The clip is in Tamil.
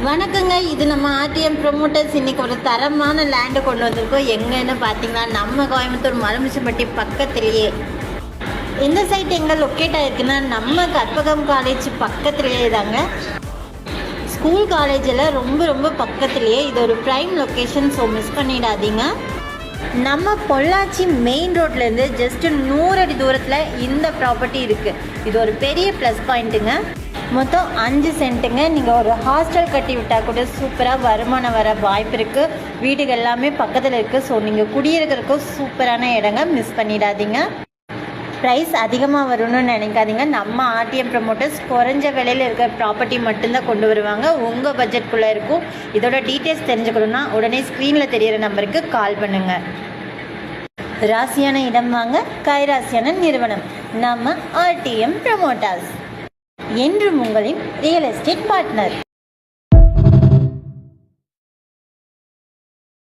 வணக்கங்க. இது நம்ம ஆர்டிஎம் ப்ரொமோட்டர்ஸ். இன்றைக்கி ஒரு தரமான லேண்டு கொண்டு வந்திருக்கோம். எங்கன்னு பார்த்தீங்கன்னா நம்ம கோயம்புத்தூர் மலமிச்சம்பட்டி பக்கத்துலேயே. இந்த சைட் எங்கே லொக்கேட் ஆகிருக்குன்னா நம்ம கற்பகம் காலேஜ் பக்கத்துலேயே தாங்க. ஸ்கூல் காலேஜில் ரொம்ப பக்கத்துலேயே. இது ஒரு ப்ரைம் லொக்கேஷன், ஸோ மிஸ் பண்ணிடாதீங்க. நம்ம பொள்ளாச்சி மெயின் ரோட்லேருந்து ஜஸ்ட்டு 100 அடி தூரத்தில் இந்த ப்ராப்பர்ட்டி இருக்குது. இது ஒரு பெரிய ப்ளஸ் பாயிண்ட்டுங்க. மொத்தம் 5 சென்ட்டுங்க. நீங்கள் ஒரு ஹாஸ்டல் கட்டி விட்டால் கூட சூப்பராக வருமானம் வர வாய்ப்பு இருக்குது. வீடுகள் எல்லாமே பக்கத்தில் இருக்குது. ஸோ நீங்கள் குடியிருக்கிறதுக்கும் சூப்பரான இடங்க, மிஸ் பண்ணிடாதீங்க. ப்ரைஸ் அதிகமாக வரும்னு நினைக்காதீங்க. நம்ம ஆர்டிஎம் ப்ரமோட்டர்ஸ் குறைஞ்ச விலையில் இருக்கிற ப்ராப்பர்ட்டி மட்டும்தான் கொண்டு வருவாங்க. உங்கள் பட்ஜெட்குள்ளே இருக்கும். இதோட டீட்டெயில்ஸ் தெரிஞ்சுக்கணுன்னா உடனே ஸ்க்ரீனில் தெரிகிற நம்பருக்கு கால் பண்ணுங்கள். ராசியான இடம் வாங்க கைராசியான நிறுவனம் நம்ம ஆர்டிஎம் ப்ரமோட்டர்ஸ். என்றும் உங்களின் ரியல் எஸ்டேட் பார்ட்னர்.